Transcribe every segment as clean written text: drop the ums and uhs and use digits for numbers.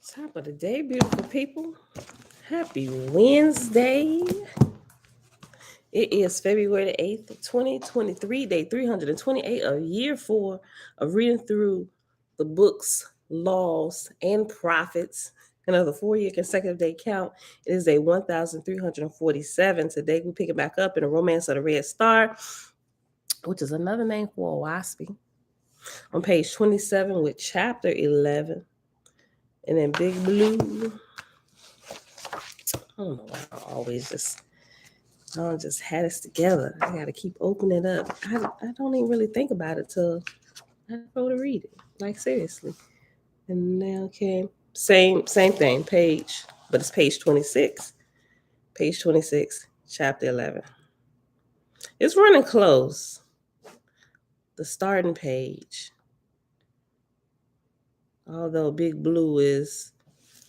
Top of the day, beautiful people. Happy Wednesday. It is February the 8th, 2023, day 328 of year 4 of reading through the books, laws, and prophets. Another 4-year consecutive day count. It is day 1347. Today we pick it back up in the Romance of the Red Star, which is another name for a waspy. On page 27 with chapter 11. And then Big Blue. I don't know why I don't just had this together. I gotta keep opening it up. I don't even really think about it till I go to read it. Like seriously. And now came same thing, page, but it's page 26. Page 26, chapter 11. It's running close. The starting page. Although Big Blue is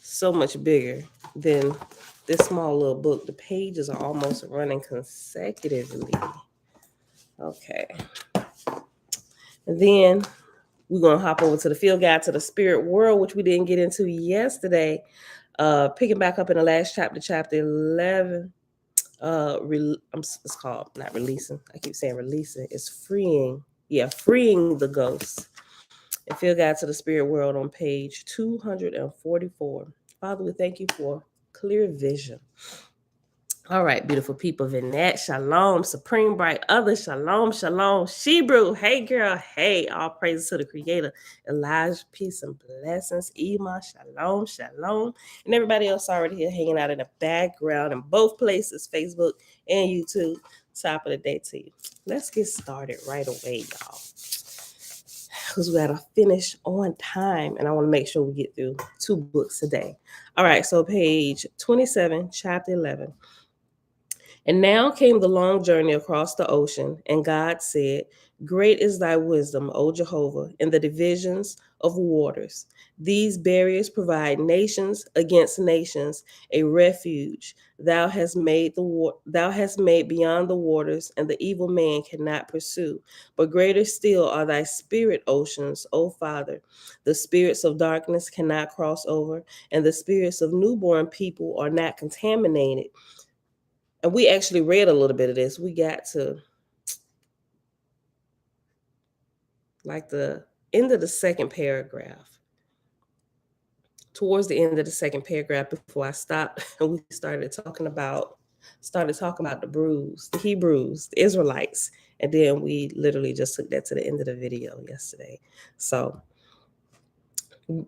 so much bigger than this small little book, the pages are almost running consecutively. Okay. And then we're going to hop over to the Field Guide to the Spirit World, which we didn't get into yesterday. Picking back up in the last chapter, chapter 11. It's called, not releasing. I keep saying releasing. It's freeing. Yeah, freeing the ghosts. And Field Guide to the Spirit World on page 244. Father, we thank you for clear vision. All right, beautiful people. Vinette, shalom, supreme bright others, shalom, shalom, Shebrew, hey girl, hey, all praises to the creator. Elijah, peace and blessings. Ema, shalom, shalom. And everybody else already here hanging out in the background in both places, Facebook and YouTube. Top of the day to you. Let's get started right away, y'all. Because we got to finish on time, and I want to make sure we get through 2 books today. All right, so page 27, chapter 11. And now came the long journey across the ocean, and God said, "Great is thy wisdom, O Jehovah, in the divisions of waters. These barriers provide nations against nations a refuge. Thou hast made beyond the waters, and the evil man cannot pursue. But greater still are thy spirit oceans, O Father. The spirits of darkness cannot cross over, and the spirits of newborn people are not contaminated." And we actually read a little bit of this. We got to like the end of the second paragraph. Towards the end of the second paragraph, before I stopped, we started talking about the Hebrews, the Israelites. And then we literally just took that to the end of the video yesterday. So,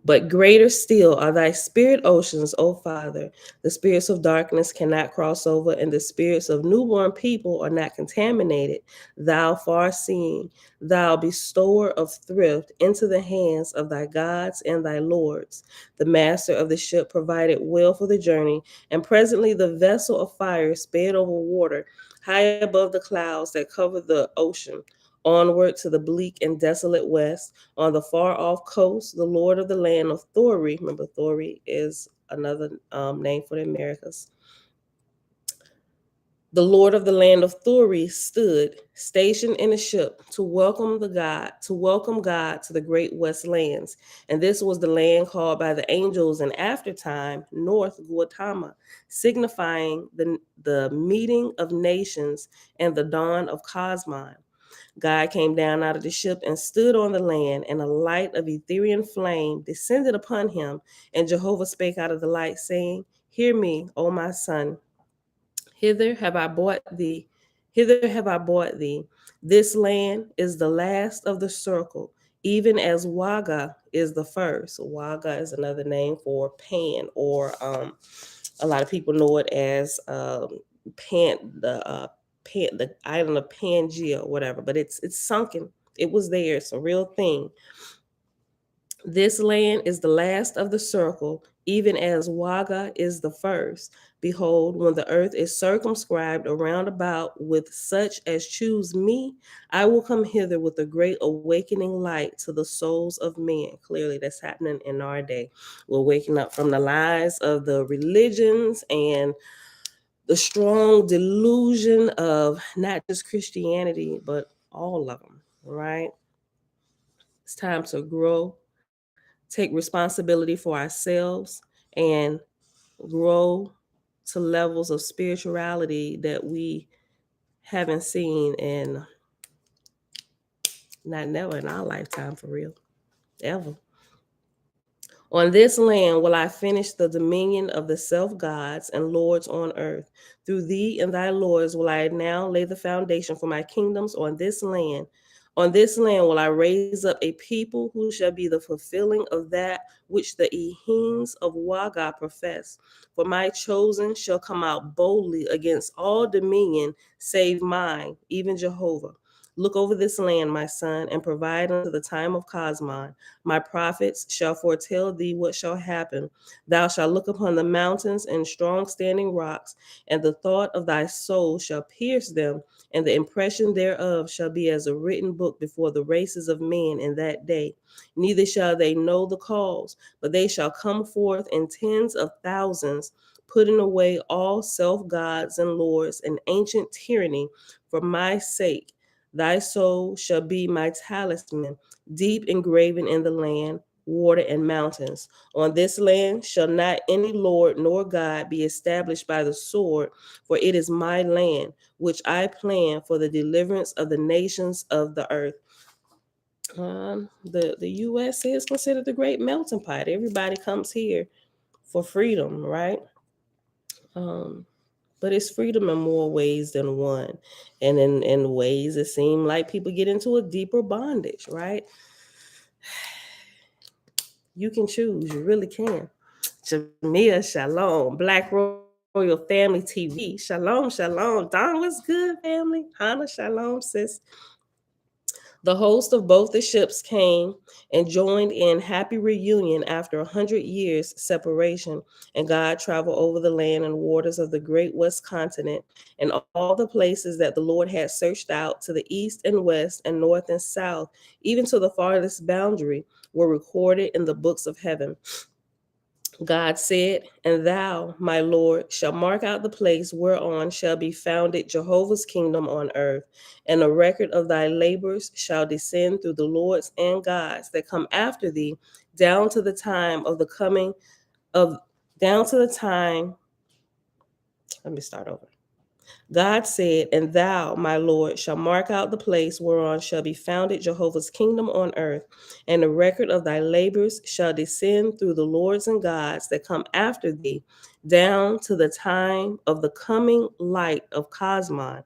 but greater still are thy spirit oceans, O Father. The spirits of darkness cannot cross over, and the spirits of newborn people are not contaminated. Thou far-seeing, thou bestower of thrift into the hands of thy gods and thy lords. The master of the ship provided well for the journey, and presently the vessel of fire sped over water, high above the clouds that cover the ocean. Onward to the bleak and desolate west, on the far-off coast, the Lord of the land of Thori, remember Thori is another name for the Americas. The Lord of the land of Thori stood, stationed in a ship to welcome God to the great west lands. And this was the land called by the angels in aftertime North Gautama, signifying the meeting of nations and the dawn of Cosmine. God came down out of the ship and stood on the land, and a light of Ethereal flame descended upon him. And Jehovah spake out of the light, saying, "Hear me, O my son. Hither have I brought thee. This land is the last of the circle, even as Waga is the first." Waga is another name for Pan, or a lot of people know it as Pan, the island of Pangea or whatever, but it's sunken. It was there. It's a real thing. This land is the last of the circle, even as Waga is the first. Behold, when the earth is circumscribed around about with such as choose me, I will come hither with a great awakening light to the souls of men. Clearly, that's happening in our day. We're waking up from the lies of the religions and the strong delusion of not just Christianity, but all of them, right? It's time to grow, take responsibility for ourselves, and grow to levels of spirituality that we haven't seen in not never in our lifetime for real, ever. On this land will I finish the dominion of the self gods and lords on earth. Through thee and thy lords will I now lay the foundation for my kingdoms on this land. On this land will I raise up a people who shall be the fulfilling of that which the Ehings of Waga profess. For my chosen shall come out boldly against all dominion save mine, even Jehovah. Look over this land, my son, and provide unto the time of Cosmon. My prophets shall foretell thee what shall happen. Thou shalt look upon the mountains and strong standing rocks, and the thought of thy soul shall pierce them, and the impression thereof shall be as a written book before the races of men in that day. Neither shall they know the cause, but they shall come forth in tens of thousands, putting away all self gods and lords and ancient tyranny for my sake. Thy soul shall be my talisman, deep engraven in the land, water, and mountains. On this land shall not any lord nor god be established by the sword, for it is my land, which I plan for the deliverance of the nations of the earth. The U.S. is considered the great melting pot. Everybody comes here for freedom, right? But it's freedom in more ways than one. And in ways it seems like people get into a deeper bondage, right? You can choose, you really can. Jamia, shalom. Black Royal Family TV, shalom, shalom. Don, what's good, family? Hannah, shalom, sis. The host of both the ships came and joined in happy reunion after 100 years separation, and God traveled over the land and waters of the great west continent, and all the places that the Lord had searched out to the east and west and north and south, even to the farthest boundary, were recorded in the books of heaven. God said, and thou, my Lord, shall mark out the place whereon shall be founded Jehovah's kingdom on earth, and a record of thy labors shall descend through the lords and gods that come after thee, down to the time of the coming of, down to the time, let me start over. God said, and thou, my Lord, shall mark out the place whereon shall be founded Jehovah's kingdom on earth, and the record of thy labors shall descend through the lords and gods that come after thee, down to the time of the coming light of Cosmon.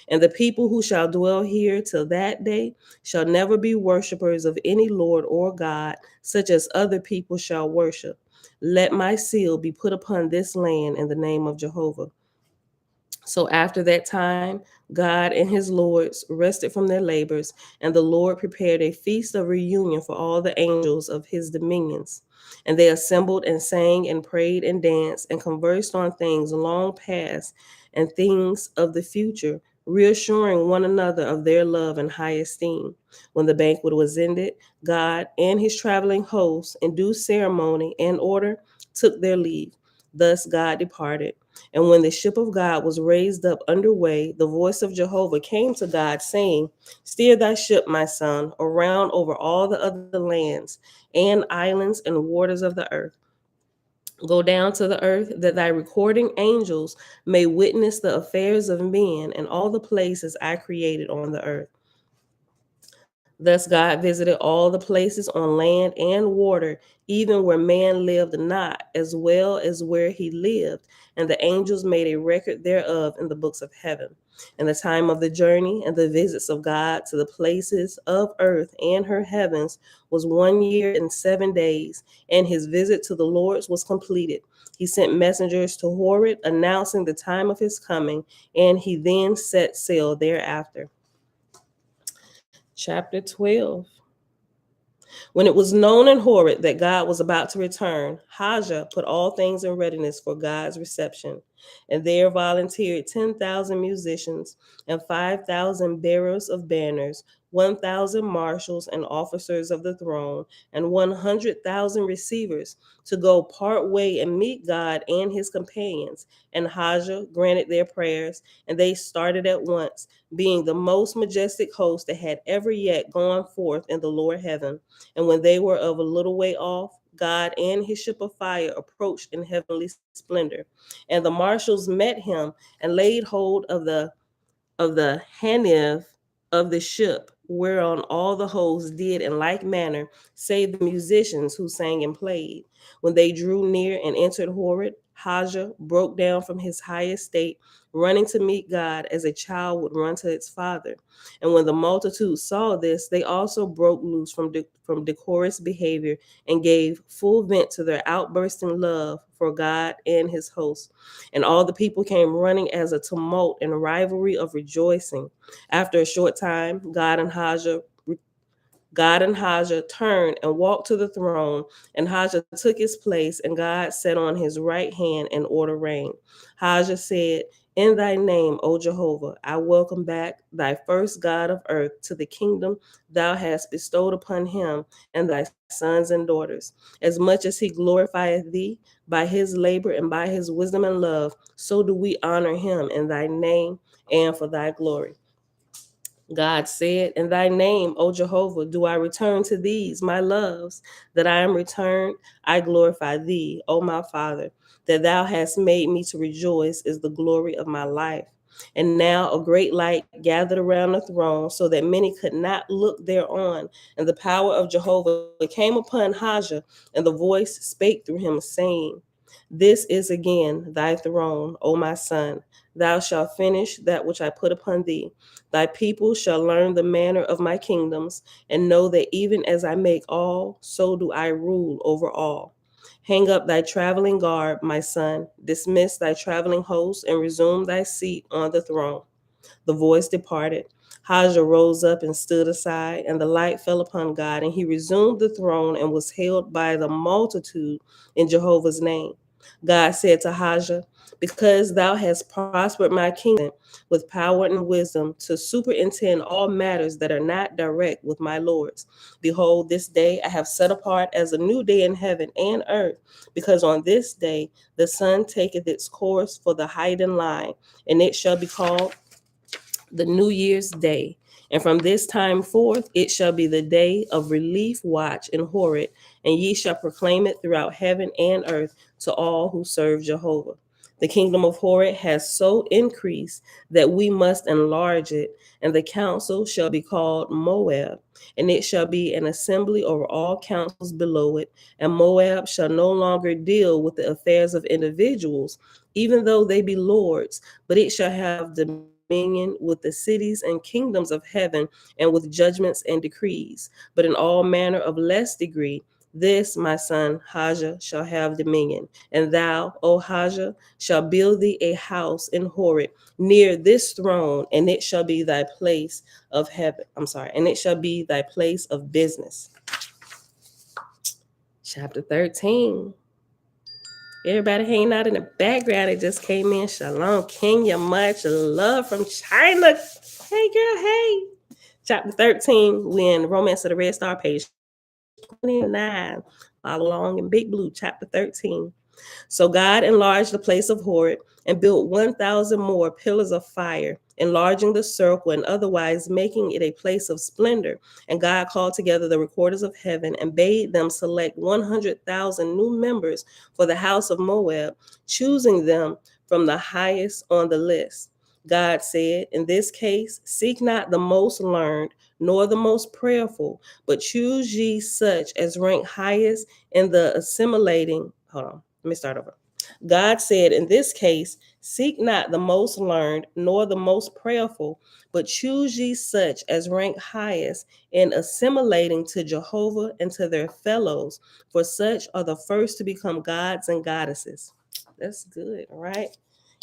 And the people who shall dwell here till that day shall never be worshippers of any lord or god, such as other people shall worship. Let my seal be put upon this land in the name of Jehovah. So after that time, God and his lords rested from their labors, and the Lord prepared a feast of reunion for all the angels of his dominions. And they assembled and sang and prayed and danced and conversed on things long past and things of the future, reassuring one another of their love and high esteem. When the banquet was ended, God and his traveling hosts, in due ceremony and order, took their leave. Thus God departed. And when the ship of God was raised up under way, the voice of Jehovah came to God, saying, steer thy ship, my son, around over all the other lands and islands and waters of the earth. Go down to the earth, that thy recording angels may witness the affairs of men and all the places I created on the earth. Thus God visited all the places on land and water, even where man lived not, as well as where he lived, and the angels made a record thereof in the books of heaven. And the time of the journey and the visits of God to the places of earth and her heavens was 1 year and 7 days, and his visit to the Lords was completed. He sent messengers to Horeb, announcing the time of his coming, and he then set sail thereafter. Chapter 12. When it was known in Horeb that God was about to return, Haja put all things in readiness for God's reception, and there volunteered 10,000 musicians and 5,000 bearers of banners, 1,000 marshals and officers of the throne, and 100,000 receivers to go part way and meet God and his companions. And Haja granted their prayers, and they started at once, being the most majestic host that had ever yet gone forth in the lower heaven. And when they were of a little way off, God and his ship of fire approached in heavenly splendor. And the marshals met him and laid hold of the Haniv of the ship, whereon all the hosts did in like manner, save the musicians who sang and played. When they drew near and entered Horeb, Haja broke down from his high estate, running to meet God as a child would run to its father. And when the multitude saw this, they also broke loose from decorous behavior and gave full vent to their outbursting love for God and his host. And all the people came running as a tumult and rivalry of rejoicing. After a short time, God and Haja turned and walked to the throne, and Haja took his place, and God sat on his right hand, and order reigned. Haja said, "In thy name, O Jehovah, I welcome back thy first God of earth to the kingdom thou hast bestowed upon him and thy sons and daughters. As much as he glorifieth thee by his labor and by his wisdom and love, so do we honor him in thy name and for thy glory." God said, "In thy name, O Jehovah, do I return to these, my loves, that I am returned. I glorify thee, O my Father, that thou hast made me to rejoice is the glory of my life." And now a great light gathered around the throne, so that many could not look thereon. And the power of Jehovah came upon Haja, and the voice spake through him, saying, "This is again thy throne, O my son. Thou shalt finish that which I put upon thee. Thy people shall learn the manner of my kingdoms, and know that even as I make all, so do I rule over all. Hang up thy traveling garb, my son, dismiss thy traveling host, and resume thy seat on the throne." The voice departed. Haja rose up and stood aside, and the light fell upon God, and he resumed the throne and was held by the multitude in Jehovah's name. God said to Haja, "Because thou hast prospered my kingdom with power and wisdom to superintend all matters that are not direct with my lords, behold, this day I have set apart as a new day in heaven and earth, because on this day the sun taketh its course for the hiding line, and it shall be called the New Year's Day. And from this time forth, it shall be the day of relief watch in Horeb, and ye shall proclaim it throughout heaven and earth to all who serve Jehovah. The kingdom of Horeb has so increased that we must enlarge it, and the council shall be called Moab, and it shall be an assembly over all councils below it. And Moab shall no longer deal with the affairs of individuals, even though they be lords, but it shall have dominion with the cities and kingdoms of heaven, and with judgments and decrees. But in all manner of less degree, this my son Haja shall have dominion. And thou, O Haja, shall build thee a house in Horeb near this throne, and it shall be thy place of heaven. And it shall be thy place of business. Chapter 13. Everybody hanging out in the background that just came in. Shalom, Kenya, much love from China. Hey, girl, hey. Chapter 13, we in Romance of the Red Star, page 29. Follow along in Big Blue, chapter 13. So God enlarged the place of Horeb and built 1,000 more pillars of fire, enlarging the circle and otherwise making it a place of splendor. And God called together the recorders of heaven and bade them select 100,000 new members for the house of Moab, choosing them from the highest on the list. God said, "In this case, seek not the most learned, nor the most prayerful, but choose ye such as rank highest in the assimilating." Hold on, let me start over. God said, "In this case, seek not the most learned, nor the most prayerful, but choose ye such as rank highest in assimilating to Jehovah and to their fellows, for such are the first to become gods and goddesses." That's good, right?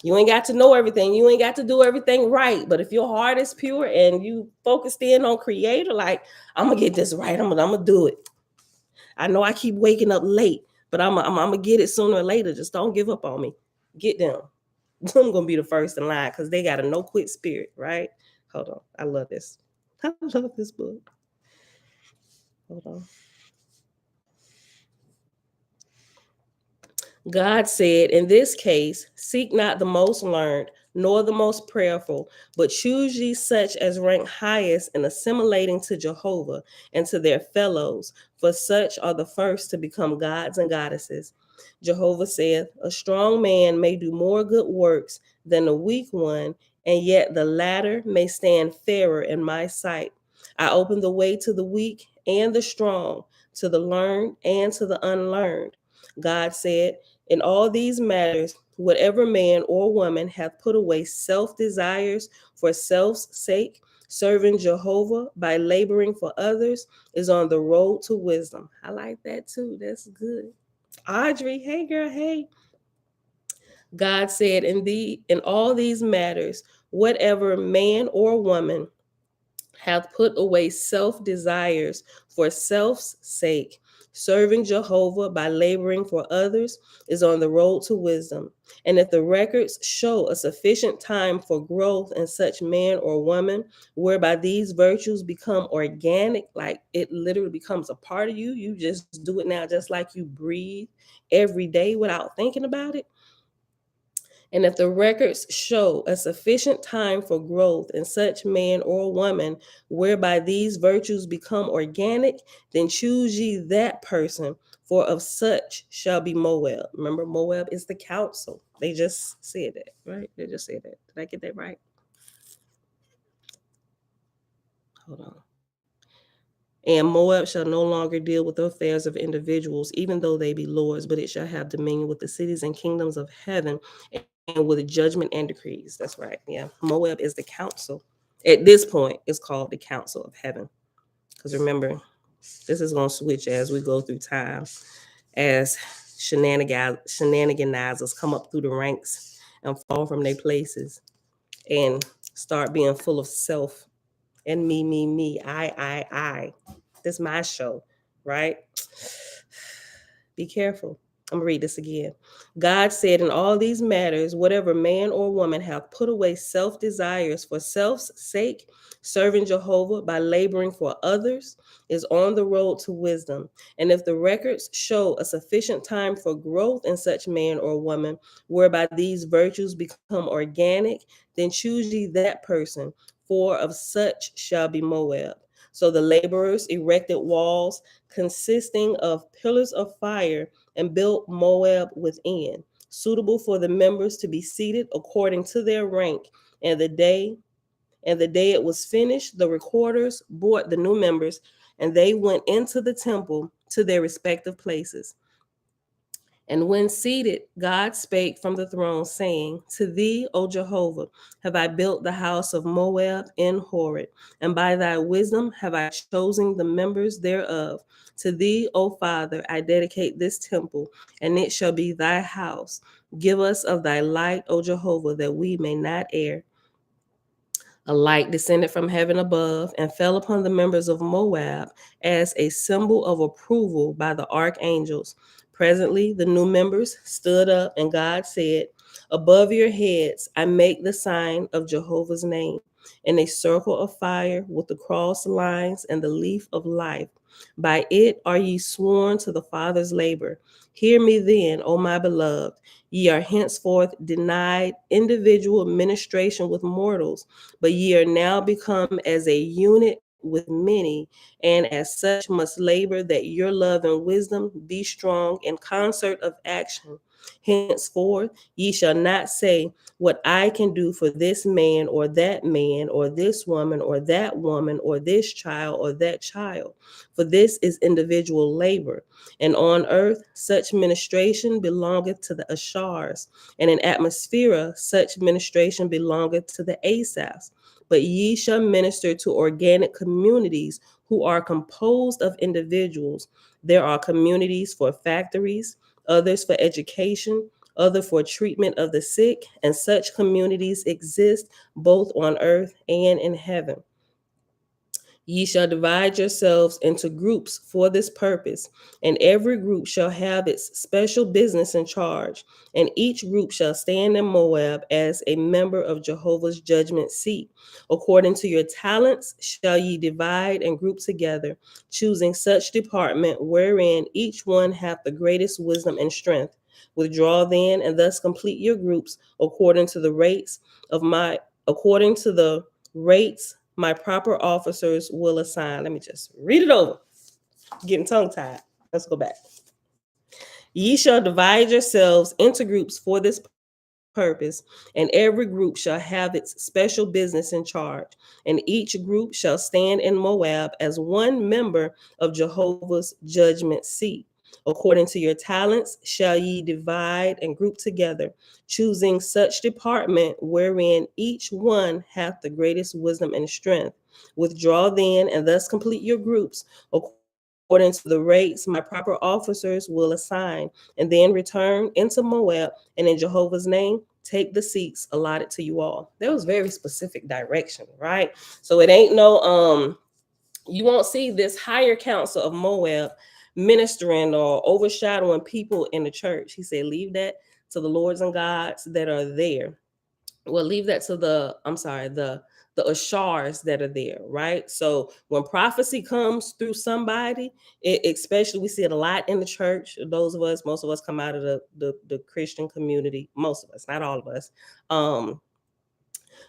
You ain't got to know everything. You ain't got to do everything right. But if your heart is pure and you focused in on Creator, like, I'm going to get this right. I'm gonna do it. I know I keep waking up late, but I'm gonna get it sooner or later. Just don't give up on me. Get them. I'm gonna be the first in line because they got a no quit spirit, right? Hold on. I love this. I love this book. Hold on. God said, in this case, seek not the most learned, nor the most prayerful, but choose ye such as rank highest in assimilating to Jehovah and to their fellows, for such are the first to become gods and goddesses. Jehovah saith, a strong man may do more good works than a weak one, and yet the latter may stand fairer in my sight. I open the way to the weak and the strong, to the learned and to the unlearned. God said, in all these matters, whatever man or woman hath put away self desires for self's sake, serving Jehovah by laboring for others, is on the road to wisdom. I like that too. That's good. Audrey, hey girl, hey. God said, in all these matters, whatever man or woman hath put away self desires for self's sake, serving Jehovah by laboring for others, is on the road to wisdom. And if the records show a sufficient time for growth in such man or woman, whereby these virtues become organic, like it literally becomes a part of you, you just do it now, just like you breathe every day without thinking about it. And if the records show a sufficient time for growth in such man or woman, whereby these virtues become organic, then choose ye that person, for of such shall be Moab. Remember, Moab is the counsel. They just said that, right? They just said that. Did I get that right? Hold on. And Moab shall no longer deal with the affairs of individuals, even though they be lords, but it shall have dominion with the cities and kingdoms of heaven, and with judgment and decrees. That's right. Yeah. Moab is the council. At this point, it's called the council of heaven. Because remember, this is going to switch as we go through time, as shenaniganizers come up through the ranks and fall from their places and start being full of self and me, I. This is my show, right? Be careful. I'm gonna read this again. God said, in all these matters, whatever man or woman hath put away self desires for self's sake, serving Jehovah by laboring for others, is on the road to wisdom. And if the records show a sufficient time for growth in such man or woman, whereby these virtues become organic, then choose ye that person, for of such shall be Moab. So the laborers erected walls consisting of pillars of fire and built Moab within, suitable for the members to be seated according to their rank. And the day it was finished, the recorders brought the new members, and they went into the temple to their respective places. And when seated, God spake from the throne, saying, to thee, O Jehovah, have I built the house of Moab in Horeb, and by thy wisdom have I chosen the members thereof. To thee, O Father, I dedicate this temple, and it shall be thy house. Give us of thy light, O Jehovah, that we may not err. A light descended from heaven above and fell upon the members of Moab as a symbol of approval by the archangels. Presently, the new members stood up, and God said, above your heads, I make the sign of Jehovah's name in a circle of fire with the cross lines and the leaf of life. By it are ye sworn to the Father's labor. Hear me then, O my beloved. Ye are henceforth denied individual ministration with mortals, but ye are now become as a unit with many, and as such must labor that your love and wisdom be strong in concert of action. Henceforth, ye shall not say, what I can do for this man, or this woman, or that woman, or this child, or that child. For this is individual labor. And on earth, such ministration belongeth to the Ashars, and in atmosphere, such ministration belongeth to the Asaphs. But ye shall minister to organic communities who are composed of individuals. There are communities for factories, others for education, other for treatment of the sick, and such communities exist both on earth and in heaven. Ye shall divide yourselves into groups for this purpose, and every group shall have its special business in charge, and each group shall stand in Moab as a member of Jehovah's judgment seat. According to your talents shall ye divide and group together, choosing such department wherein each one hath the greatest wisdom and strength. Withdraw then, and thus complete your groups according to the rates my proper officers will assign. Let me just read it over. Getting tongue tied. Let's go back. Ye shall divide yourselves into groups for this purpose, and every group shall have its special business in charge, and each group shall stand in Moab as one member of Jehovah's judgment seat. According to your talents shall ye divide and group together, choosing such department wherein each one hath the greatest wisdom and strength. Withdraw then, and thus complete your groups according to the rates my proper officers will assign, and then return into Moab, and in Jehovah's name take the seats allotted to you all. That was very specific direction, right? So it ain't no you won't see this higher council of Moab ministering or overshadowing people in the church. He said, leave that to the lords and gods that are there. Well, leave that to the ashars that are there, right? So when prophecy comes through somebody, especially we see it a lot in the church. Most of us come out of the Christian community. Most of us, not all of us.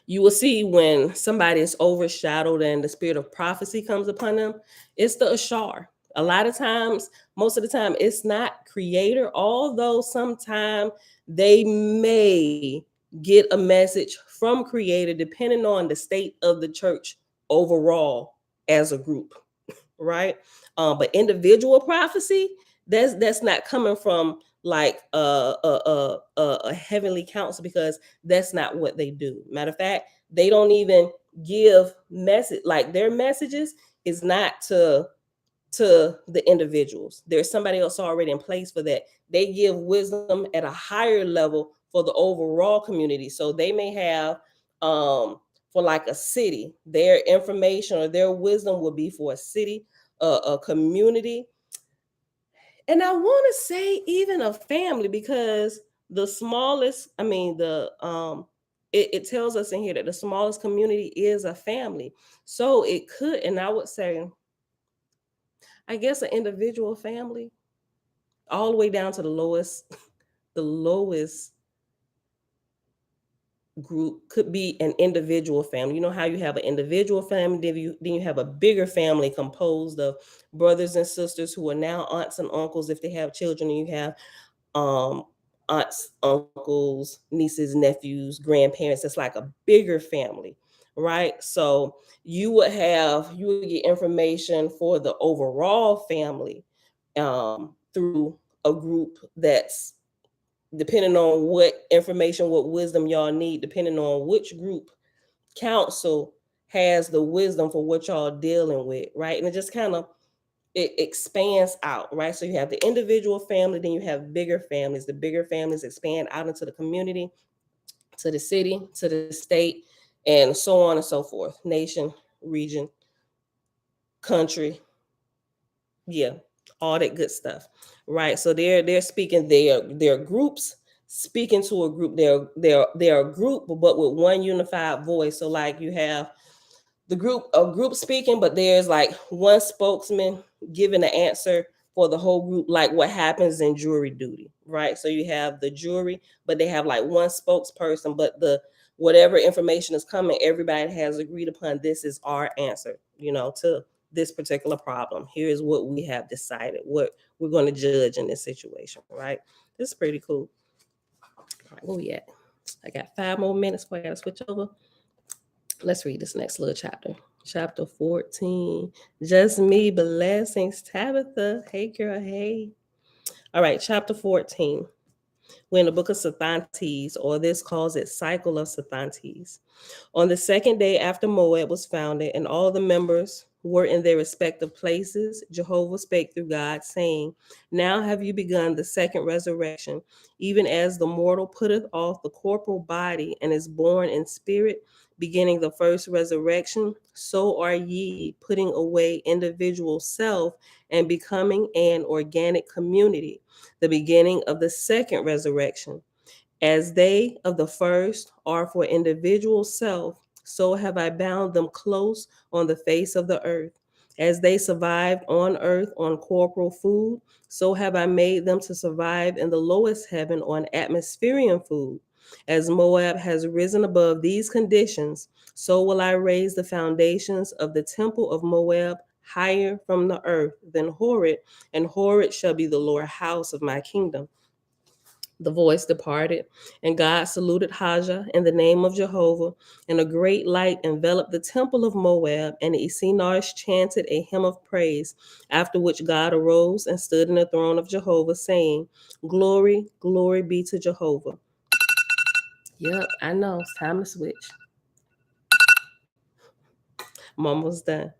You will see when somebody is overshadowed and the spirit of prophecy comes upon them, it's the ashar. A lot of times, most of the time, it's not creator, although sometimes they may get a message from creator depending on the state of the church overall as a group, right? But individual prophecy, that's not coming from like a heavenly council, because that's not what they do. Matter of fact, they don't even give message, like their messages is not to the individuals. There's somebody else already in place for that. They give wisdom at a higher level for the overall community. So they may have for like a city, their information or their wisdom would be for a city, a community, and I want to say even a family, because the smallest, I mean, it tells us in here that the smallest community is a family. So it could, and I would say, I guess an individual family, all the way down to the lowest, the lowest group could be an individual family. You know how you have an individual family, then you have a bigger family composed of brothers and sisters who are now aunts and uncles if they have children, and you have um aunts, uncles, nieces, nephews, grandparents. It's like a bigger family, right? So you would get information for the overall family through a group that's depending on what information, what wisdom y'all need, depending on which group council has the wisdom for what y'all dealing with, right? And it just kind of it expands out, right? So you have the individual family, then you have bigger families. The bigger families expand out into the community, to the city, to the state, and so on and so forth. Nation, region, country, yeah, all that good stuff, right? So they're speaking, they're groups speaking to a group. They're a group, but with one unified voice. So like you have a group speaking, but there's like one spokesman giving the answer for the whole group, like what happens in jury duty, right? So you have the jury, but they have like one spokesperson, but the whatever information is coming, everybody has agreed upon, this is our answer, to this particular problem. Here is what we have decided, what we're going to judge in this situation, right? This is pretty cool. All right, where we at? I got 5 more minutes before I gotta switch over. Let's read this next little chapter. Chapter 14. Just me, blessings. Tabitha. Hey, girl. Hey. All right. Chapter 14. We're in the book of Sathantes, or this calls it Cycle of Sathantes. On the second day after Moab was founded and all the members were in their respective places, Jehovah spake through God, saying, now have you begun the second resurrection, even as the mortal putteth off the corporal body and is born in spirit. beginning the first resurrection, so are ye, putting away individual self and becoming an organic community, the beginning of the second resurrection. As they of the first are for individual self, so have I bound them close on the face of the earth. As they survived on earth on corporal food, so have I made them to survive in the lowest heaven on atmospherian food. As Moab has risen above these conditions, so will I raise the foundations of the temple of Moab higher from the earth than Horeb, and Horeb shall be the lower house of my kingdom. The voice departed, and God saluted Hajah in the name of Jehovah, and a great light enveloped the temple of Moab, and the Essenars chanted a hymn of praise, after which God arose and stood in the throne of Jehovah, saying, Glory, glory be to Jehovah. Yep, I know, it's time to switch. I'm almost done.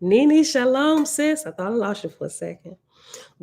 Nini, shalom, sis. I thought I lost you for a second.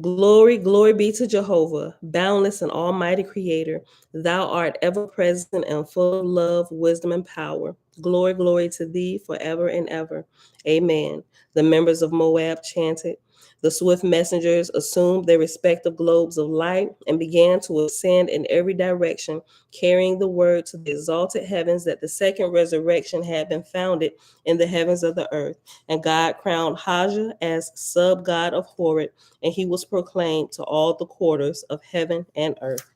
Glory, glory be to Jehovah, boundless and almighty creator. Thou art ever present and full of love, wisdom, and power. Glory, glory to thee forever and ever. Amen. The members of Moab chanted. The swift messengers assumed their respective globes of light and began to ascend in every direction, carrying the word to the exalted heavens that the second resurrection had been founded in the heavens of the earth. And God crowned Hajah as sub-god of Horeb, and he was proclaimed to all the quarters of heaven and earth.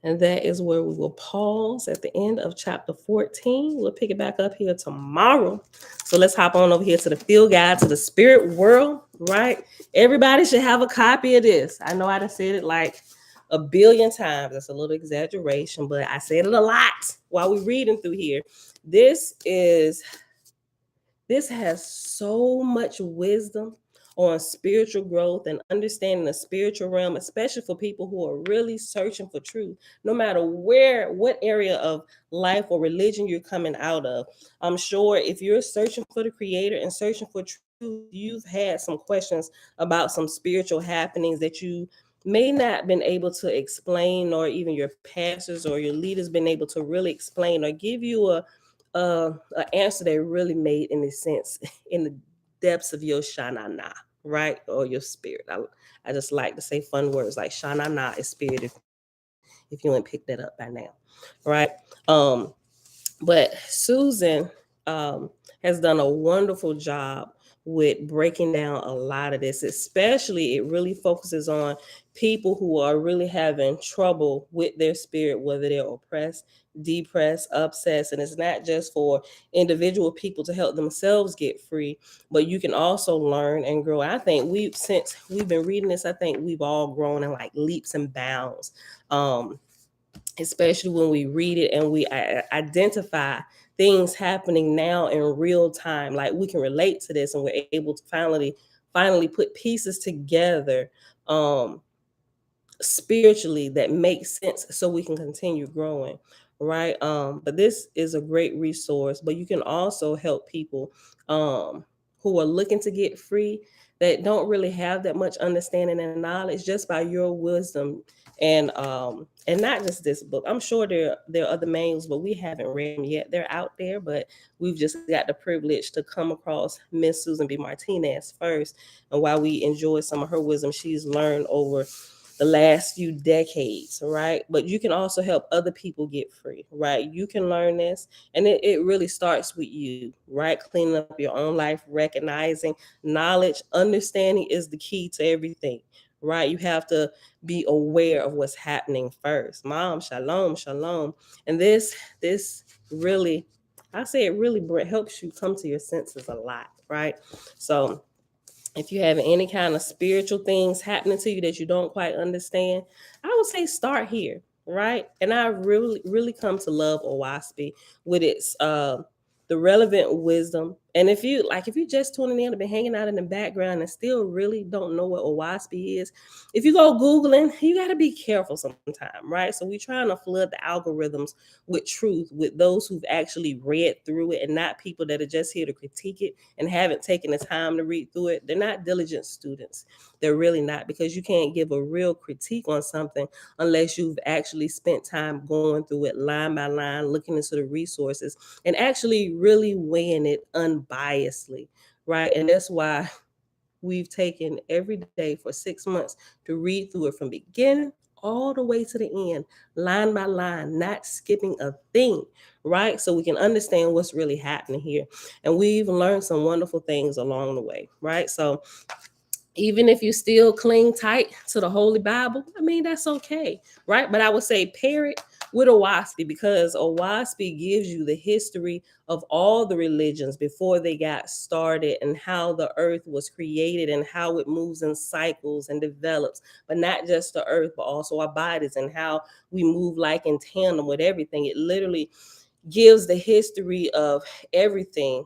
And that is where we will pause at the end of chapter 14. We'll pick it back up here tomorrow. So let's hop on over here to the field guide to the spirit world, right? Everybody should have a copy of this. I know I done said it like a billion times. That's a little exaggeration, but I said it a lot while we're reading through here. This has so much wisdom on spiritual growth and understanding the spiritual realm, especially for people who are really searching for truth, no matter what area of life or religion you're coming out of. I'm sure if you're searching for the creator and searching for truth, you've had some questions about some spiritual happenings that you may not been able to explain, or even your pastors or your leaders been able to really explain or give you an answer that really made any sense in the depths of your shanana, right? Or your spirit. I just like to say fun words like shanana is spirit, if you ain't picked that up by now, right? But Susan has done a wonderful job with breaking down a lot of this. Especially, it really focuses on people who are really having trouble with their spirit, whether they're oppressed, depressed, obsessed. And it's not just for individual people to help themselves get free, but you can also learn and grow. I think since we've been reading this, I think we've all grown in like leaps and bounds. Especially when we read it and we identify things happening now in real time. Like we can relate to this, and we're able to finally put pieces together spiritually that makes sense, so we can continue growing, right? But this is a great resource. But you can also help people who are looking to get free, that don't really have that much understanding and knowledge, just by your wisdom. And not just this book. I'm sure there are other manuals, but we haven't read them yet. They're out there, but we've just got the privilege to come across Miss Susan B. Martinez first. And while we enjoy some of her wisdom she's learned over the last few decades, right? But you can also help other people get free, right? You can learn this, and it really starts with you, right? Cleaning up your own life, recognizing knowledge, understanding is the key to everything, right? You have to be aware of what's happening first. Mom, shalom, shalom. And this really, I say it really helps you come to your senses a lot, right? So if you have any kind of spiritual things happening to you that you don't quite understand, I would say start here, right? And I really come to love Owaspi with its the relevant wisdom And if you just tuning in and been hanging out in the background and still really don't know what OWASP is, if you go Googling, you got to be careful sometime, right? So we're trying to flood the algorithms with truth, with those who've actually read through it and not people that are just here to critique it and haven't taken the time to read through it. They're not diligent students. They're really not, because you can't give a real critique on something unless you've actually spent time going through it line by line, looking into the resources and actually really weighing it unbiasedly, right? And that's why we've taken every day for 6 months to read through it from beginning all the way to the end, line by line, not skipping a thing, right? So we can understand what's really happening here. And we've learned some wonderful things along the way, right? So even if you still cling tight to the Holy Bible, I mean, that's okay, right? But I would say pair it with Owaski, because Owaski gives you the history of all the religions before they got started and how the earth was created and how it moves in cycles and develops, but not just the earth, but also our bodies and how we move like in tandem with everything. It literally gives the history of everything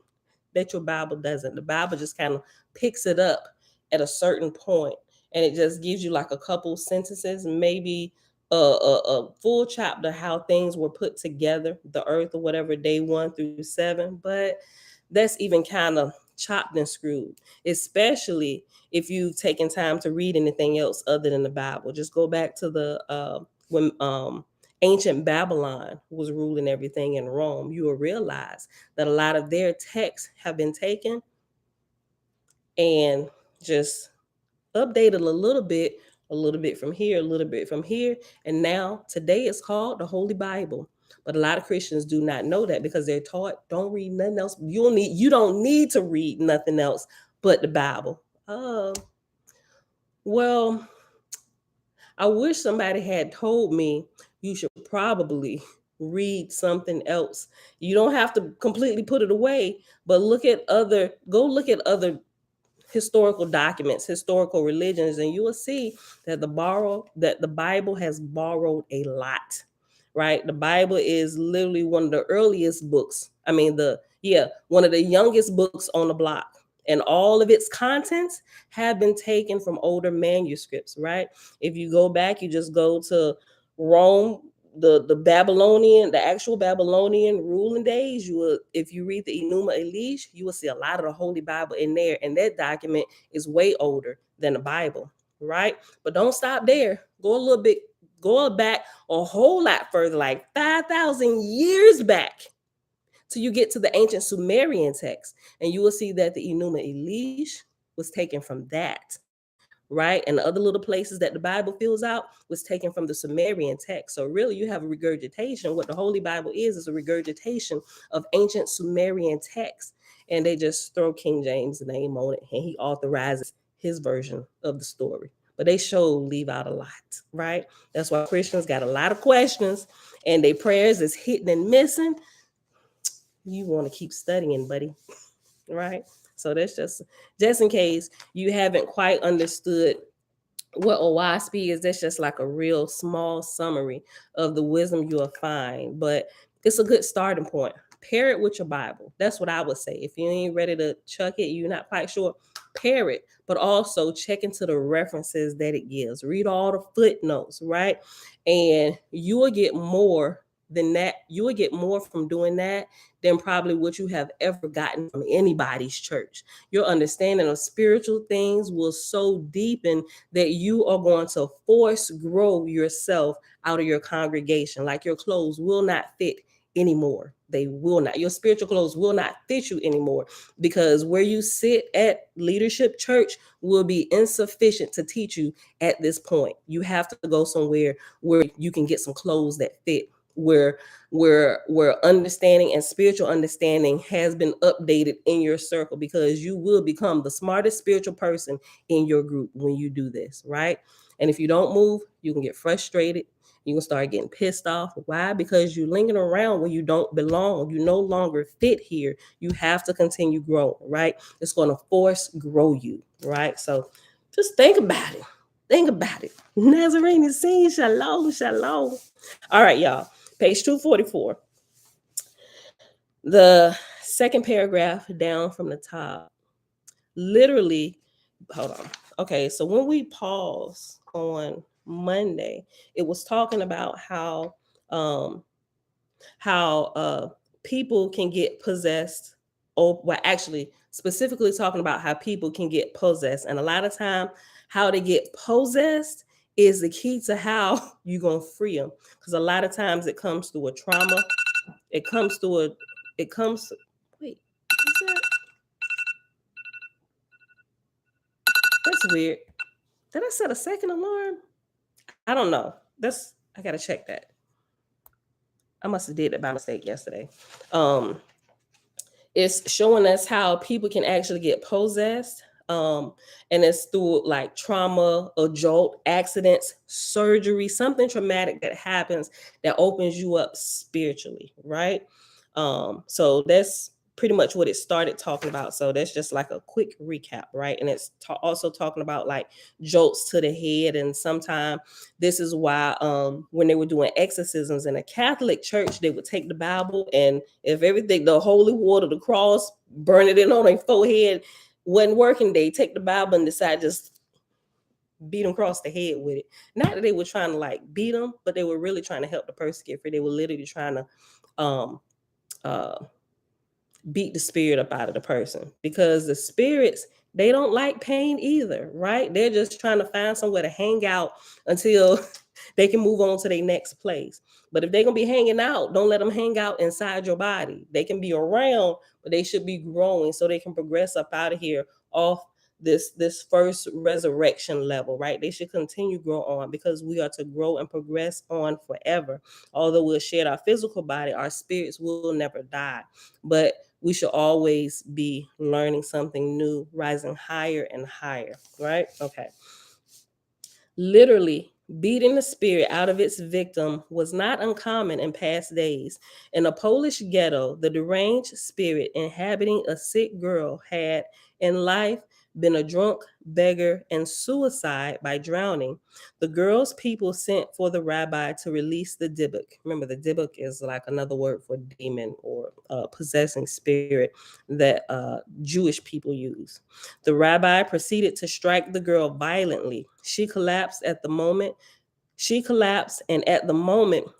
that your Bible doesn't. The Bible just kind of picks it up at a certain point, and it just gives you like a couple sentences, maybe a full chapter how things were put together, the earth or whatever, day 1 through 7. But that's even kind of chopped and screwed, especially if you've taken time to read anything else other than the Bible. Just go back to the when ancient Babylon was ruling everything in Rome. You will realize that a lot of their texts have been taken and just updated a little bit from here, a little bit from here. And now today it's called the Holy Bible. But a lot of Christians do not know that because they're taught don't read nothing else. You don't need to read nothing else but the Bible. Well, I wish somebody had told me you should probably read something else. You don't have to completely put it away, but go look at other historical documents, historical religions, and you will see that the Bible has borrowed a lot, right? The Bible is literally one of the earliest books. I mean, one of the youngest books on the block. And all of its contents have been taken from older manuscripts, right? If you go back, you just go to Rome, the actual Babylonian ruling days. If you read the Enuma Elish, you will see a lot of the Holy Bible in there, and that document is way older than the Bible, right? But don't stop there. Go back a whole lot further, like 5,000 years back, till you get to the ancient Sumerian text, and you will see that the Enuma Elish was taken from that, right? And the other little places that the Bible fills out was taken from the Sumerian text. So really you have a regurgitation. What the Holy Bible is a regurgitation of ancient Sumerian texts. And they just throw King James' name on it, and he authorizes his version of the story. But they leave out a lot, right? That's why Christians got a lot of questions and their prayers is hitting and missing. You want to keep studying, buddy, right? So that's just in case you haven't quite understood what OWASP is. That's just like a real small summary of the wisdom you'll find, but it's a good starting point. Pair it with your Bible. That's what I would say. If you ain't ready to chuck it, you're not quite sure, pair it, but also check into the references that it gives. Read all the footnotes, right? And you will get more than that. You will get more from doing that than probably what you have ever gotten from anybody's church. Your understanding of spiritual things will so deepen that you are going to force grow yourself out of your congregation. Like your clothes will not fit anymore. They will not. Your spiritual clothes will not fit you anymore, because where you sit at leadership church will be insufficient to teach you at this point. You have to go somewhere where you can get some clothes that fit, where understanding and spiritual understanding has been updated in your circle, because you will become the smartest spiritual person in your group when you do this, right? And if you don't move, you can get frustrated. You can start getting pissed off. Why? Because you're lingering around where you don't belong. You no longer fit here. You have to continue growing, right? It's going to force grow you, right? So just think about it. Think about it. Nazarene is saying shalom, shalom. All right, y'all. Page 244. The Second paragraph down from the top. Literally, hold on. Okay, so when we pause on Monday, it was talking about um how people can get possessed, or well, actually specifically talking about how people can get possessed, and a lot of time how they get possessed is the key to how you gonna free them, because a lot of times it comes through a trauma. It comes through a it comes wait, what's that? That's weird. Did I set a second alarm? I don't know. I gotta check that. I must have did it by mistake yesterday. Um, it's showing us how people can actually get possessed. And it's through like trauma, a jolt, accidents, surgery, something traumatic that happens that opens you up spiritually, right? So that's pretty much what it started talking about. So that's just like a quick recap, right? And it's also talking about like jolts to the head. And sometimes this is why when they were doing exorcisms in a Catholic church, they would take the Bible, and if everything, the holy water, the cross, burn it in on their forehead, wasn't working, they take the Bible and decide just beat them across the head with it. Not that they were trying to like beat them, but they were really trying to help the person get free. They were literally trying to um uh beat the spirit up out of the person, because the spirits, they don't like pain either, right? They're just trying to find somewhere to hang out until they can move on to their next place. But if they're gonna be hanging out, don't let them hang out inside your body. They can be around, but they should be growing so they can progress up out of here off this first resurrection level, right? They should continue grow on, because we are to grow and progress on forever. Although we'll shed our physical body, our spirits will never die. But we should always be learning something new, rising higher and higher, right? Okay. Literally, beating the spirit out of its victim was not uncommon in past days. In a Polish ghetto, the deranged spirit inhabiting a sick girl had, in life, been a drunk, beggar, and suicide by drowning. The girl's people sent for the rabbi to release the dybbuk. Remember, the dybbuk is like another word for demon or possessing spirit that Jewish people use. The rabbi proceeded to strike the girl violently. She collapsed, and at the moment,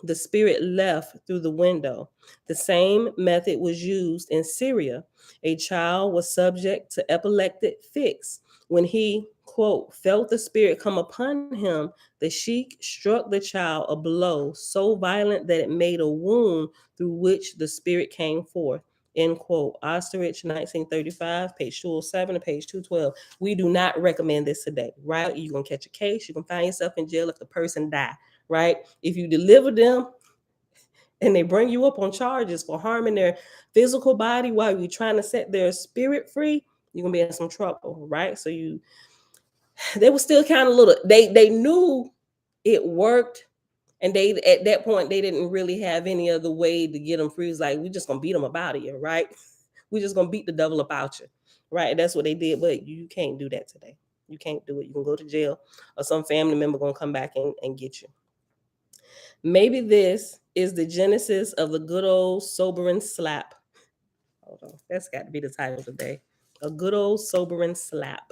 the spirit left through the window. The same method was used in Syria. A child was subject to epileptic fits. When he, quote, felt the spirit come upon him, the sheik struck the child a blow so violent that it made a wound through which the spirit came forth. End quote. Osterich, 1935, page 207 and page 212. We do not recommend this today, right? You're going to catch a case. You can find yourself in jail if the person die, right? If you deliver them and they bring you up on charges for harming their physical body while you're trying to set their spirit free, you're going to be in some trouble, right? So they were still kind of little, they knew it worked. And they, at that point, they didn't really have any other way to get them free. It's like, we just going to beat them up out of you, right? We're just gonna beat the devil about you, right? That's what they did, but you can't do that today. You can't do it. You can go to jail, or some family member gonna come back and get you. Maybe this is the genesis of the good old sobering slap. Hold on, that's got to be the title today. A good old sobering slap.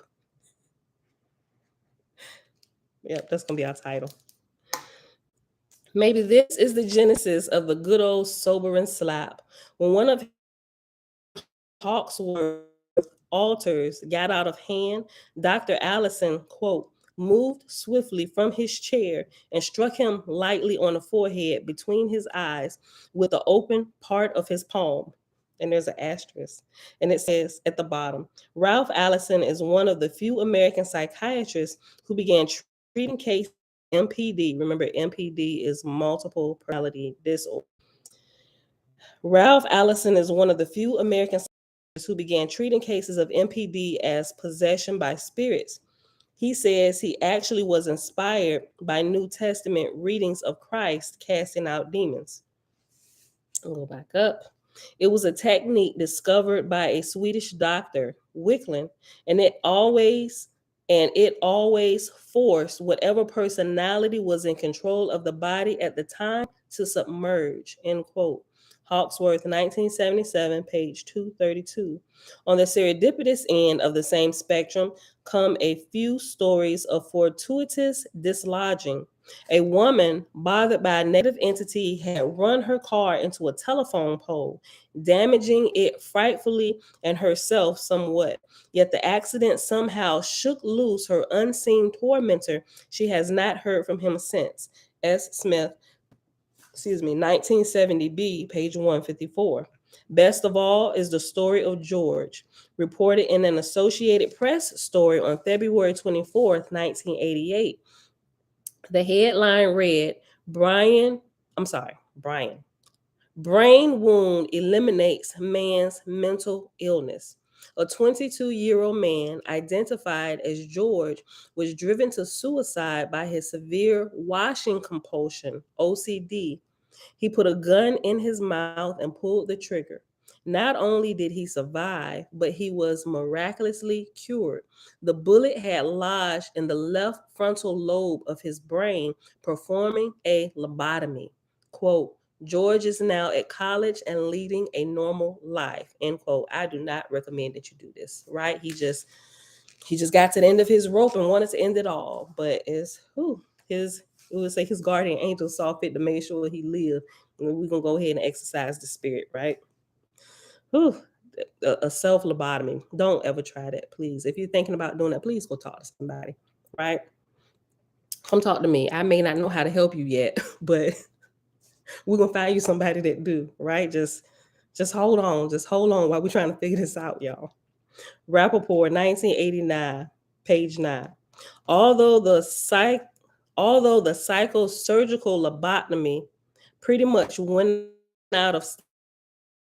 Yep, that's gonna be our title. Maybe this is the genesis of the good old sobering slap. When one of Hawksworth altars got out of hand, Dr. Allison, quote, moved swiftly from his chair and struck him lightly on the forehead between his eyes with the open part of his palm. And there's an asterisk. And it says at the bottom, Ralph Allison is one of the few American psychiatrists who began treating cases of MPD. Remember, MPD is multiple personality disorder. Ralph Allison is one of the few American psychiatrists who began treating cases of MPD as possession by spirits. He says he actually was inspired by New Testament readings of Christ casting out demons. I'll go back up. It was a technique discovered by a Swedish doctor, Wickland, and it always forced whatever personality was in control of the body at the time to submerge, end quote. Hawksworth, 1977, page 232. On the serendipitous end of the same spectrum come a few stories of fortuitous dislodging. A woman bothered by a negative entity had run her car into a telephone pole, damaging it frightfully and herself somewhat. Yet the accident somehow shook loose her unseen tormentor. She has not heard from him since. S. Smith, 1970b, page 154. Best of all is the story of George, reported in an Associated Press story on February 24th, 1988. The headline read, Brian, brain wound eliminates man's mental illness. A 22-year-old man identified as George was driven to suicide by his severe washing compulsion, OCD. He put a gun in his mouth and pulled the trigger. Not only did he survive, but he was miraculously cured. The bullet had lodged in the left frontal lobe of his brain, performing a lobotomy. Quote, George is now at college and leading a normal life. End quote. I do not recommend that you do this, right? He just got to the end of his rope and wanted to end it all. But his it would say his guardian angel saw fit to make sure he lived. And we're gonna go ahead and exercise the spirit, right? Whew. A self lobotomy. Don't ever try that, please. If you're thinking about doing that, please go talk to somebody, right? Come talk to me. I may not know how to help you yet, but we're gonna find you somebody that do, right? Just hold on. Just hold on while we're trying to figure this out, y'all. Rappaport, 1989, page 9. Although the psych although the psychosurgical lobotomy pretty much went out of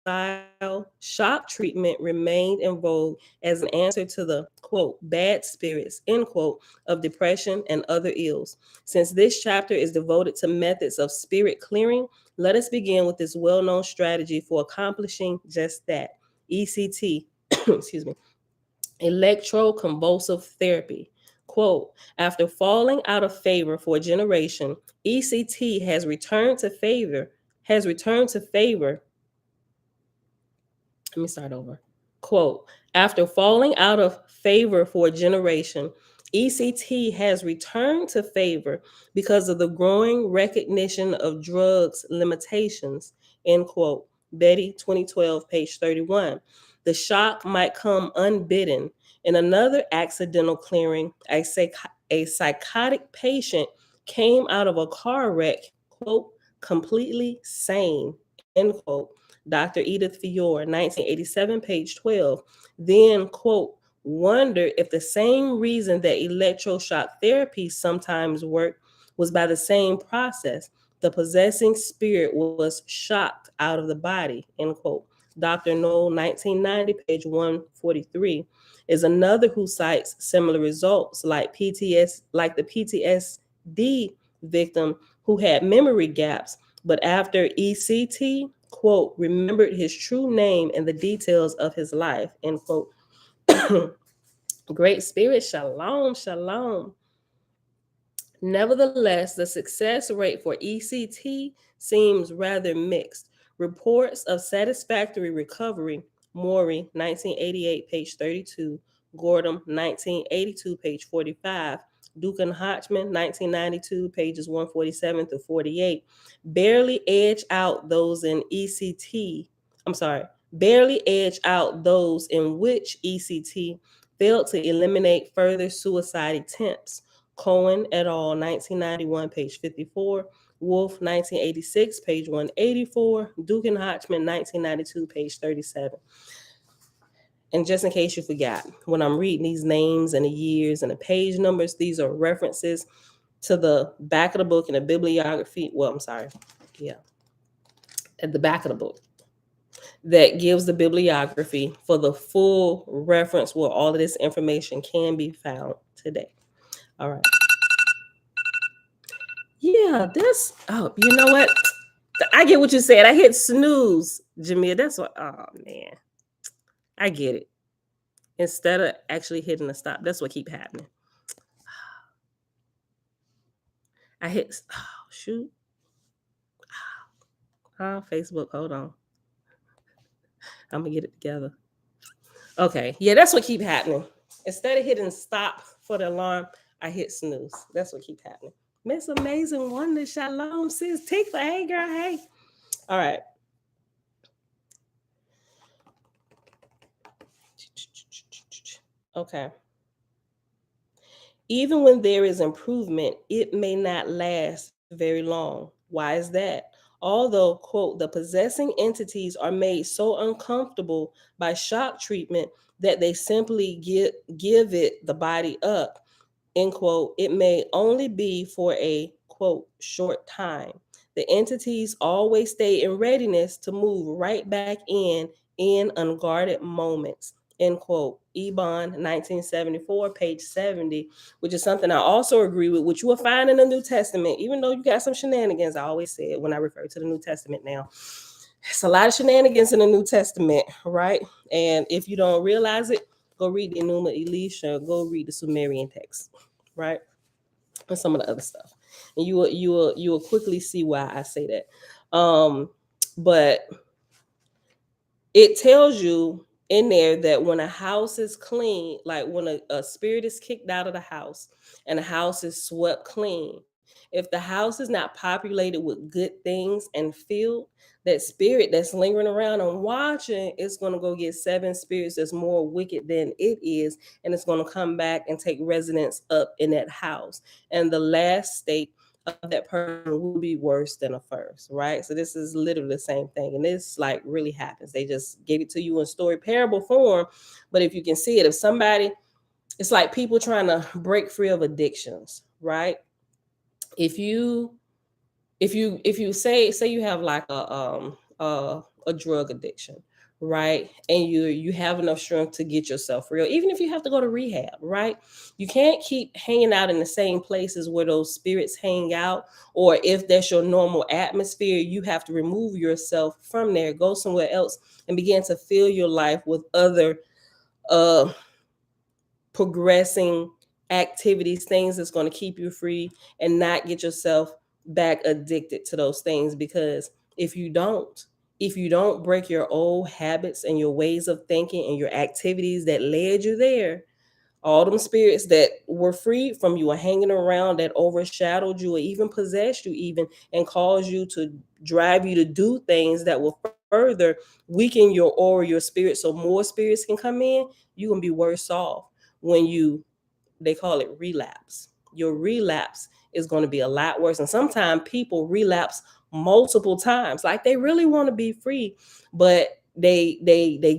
style, shock treatment remained in vogue as an answer to the quote bad spirits end quote of depression and other ills. Since this chapter is devoted to methods of spirit clearing, let us begin with this well-known strategy for accomplishing just that. ECT, excuse me, electroconvulsive therapy. Quote, after falling out of favor for a generation, ECT has returned to favor. Let me start over. Quote, after falling out of favor for a generation, ECT has returned to favor because of the growing recognition of drugs' limitations. End quote. Betty, 2012, page 31. The shock might come unbidden. In another accidental clearing, a psychotic patient came out of a car wreck, quote, completely sane, end quote. Dr. Edith Fiore, 1987, page 12. Then, quote, wondered if the same reason that electroshock therapy sometimes worked was by the same process. The possessing spirit was shocked out of the body, end quote. Dr. Knoll, 1990, page 143, is another who cites similar results like the PTSD victim who had memory gaps, but after ECT, quote, remembered his true name and the details of his life, end quote. Great spirit, shalom, shalom. Nevertheless, the success rate for ECT seems rather mixed. Reports of satisfactory recovery, Maury, 1988, page 32, Gordon, 1982, page 45, Duke and Hodgman, 1992, pages 147 through 48, barely edge out those in ECT. Barely edge out those in which ECT failed to eliminate further suicide attempts. Cohen et al., 1991, page 54. Wolf, 1986, page 184. Duke and Hodgman, 1992, page 37. And just in case you forgot, when I'm reading these names and the years and the page numbers, these are references to the back of the book and the bibliography. At the back of the book that gives the bibliography for the full reference where all of this information can be found today. All right. Yeah, you know what? I get what you said. I hit snooze, Jamia. That's what, oh man. I get it. Instead of actually hitting the stop, that's what keep happening. I hit, shoot. Facebook, hold on. I'm gonna get it together. Okay, yeah, that's what keep happening. Instead of hitting stop for the alarm, I hit snooze. That's what keep happening. Miss Amazing Wonder, shalom, sis. Tickler, hey girl, hey. All right. Okay. Even when there is improvement, it may not last very long. Why is that? Although, quote, the possessing entities are made so uncomfortable by shock treatment that they simply give it the body up, end quote, it may only be for a, quote, short time. The entities always stay in readiness to move right back in unguarded moments, end quote. Ebon 1974, page 70, which is something I also agree with, which you will find in the New Testament, even though you got some shenanigans. I always say it when I refer to the New Testament now. It's a lot of shenanigans in the New Testament, right? And if you don't realize it, go read the Enuma Elisha, go read the Sumerian text, right? And some of the other stuff. And you will quickly see why I say that. But it tells you in there that when a house is clean, like when a spirit is kicked out of the house and the house is swept clean, if the house is not populated with good things and filled, that spirit that's lingering around and watching is going to go get seven spirits that's more wicked than it is, and it's going to come back and take residence up in that house. And the last state of that person will be worse than a first, right? So this is literally the same thing. And this like really happens. They just gave it to you in story parable form. But if you can see it, if somebody, it's like people trying to break free of addictions, right? If you if you say you have like a drug addiction, right, and you have enough strength to get yourself real, even if you have to go to rehab, right, you can't keep hanging out in the same places where those spirits hang out, or if that's your normal atmosphere, you have to remove yourself from there, go somewhere else and begin to fill your life with other uh progressing activities, things that's going to keep you free and not get yourself back addicted to those things. Because if you don't, if you don't break your old habits and your ways of thinking and your activities that led you there, all them spirits that were freed from you are hanging around, that overshadowed you or even possessed you, even, and caused you to drive you to do things that will further weaken your aura, your spirit, so more spirits can come in. You're gonna be worse off when you, they call it relapse. Your relapse is going to be a lot worse. And sometimes people relapse multiple times. Like they really want to be free, but they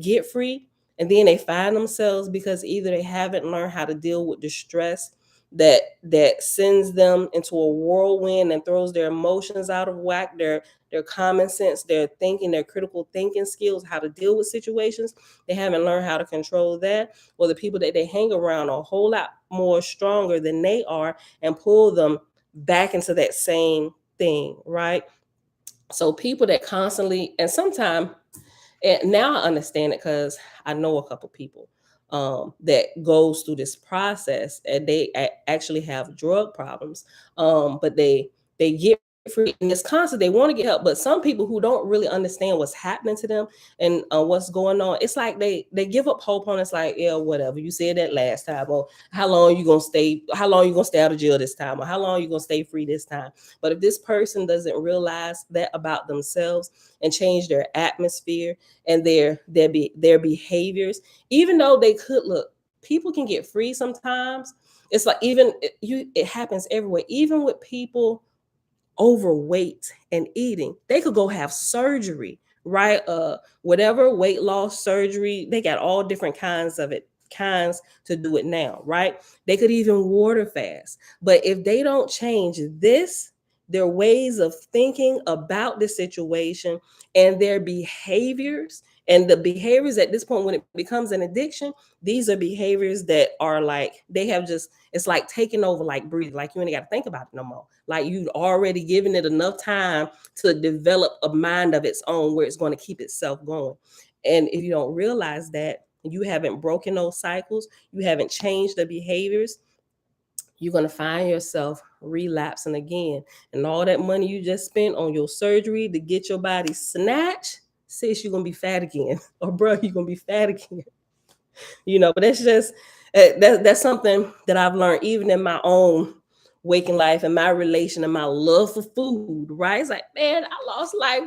get free and then they find themselves, because either they haven't learned how to deal with the stress that sends them into a whirlwind and throws their emotions out of whack, their common sense, their thinking, their critical thinking skills, how to deal with situations. They haven't learned how to control that. Or the people that they hang around are a whole lot more stronger than they are and pull them back into that same thing, right? So people that constantly, and sometimes, and now I understand it because I know a couple people that goes through this process and they actually have drug problems, but they get free and it's constant. They want to get help, but some people who don't really understand what's happening to them and what's going on, it's like they give up hope on. It's like, yeah, whatever, you said that last time, or how long you gonna stay? How long you gonna stay out of jail this time? Or how long you gonna stay free this time? But if this person doesn't realize that about themselves and change their atmosphere and their behaviors, even though they could look, people can get free sometimes. It's like even it happens everywhere, even with people overweight and eating, they could go have surgery, right? Whatever weight loss surgery, they got all different kinds of it, kinds to do it now, right? They could even water fast. But if they don't change this, their ways of thinking about the situation and their behaviors, and the behaviors at this point, when it becomes an addiction, these are behaviors that are like, they have just, it's like taking over, like breathing, like you ain't got to think about it no more. Like you've already given it enough time to develop a mind of its own where it's going to keep itself going. And if you don't realize that, you haven't broken those cycles, you haven't changed the behaviors, you're going to find yourself relapsing again. And all that money you just spent on your surgery to get your body snatched, sis, you're gonna be fat again, or bro, you're gonna be fat again. But that's just that's something that I've learned even in my own waking life and my relation and my love for food, right? It's like, man, I lost like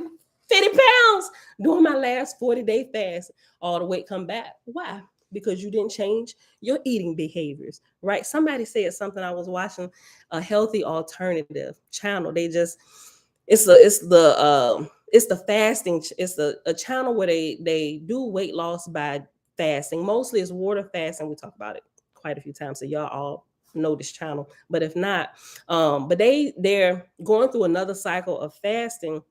50 pounds during my last 40-day fast. All the weight come back. Why? Because you didn't change your eating behaviors, right? Somebody said something. I was watching a healthy alternative channel. They just it's the fasting. It's a channel where they do weight loss by fasting. Mostly it's water fasting. We talk about it quite a few times, so y'all all know this channel. But if not, but they're going through another cycle of fasting,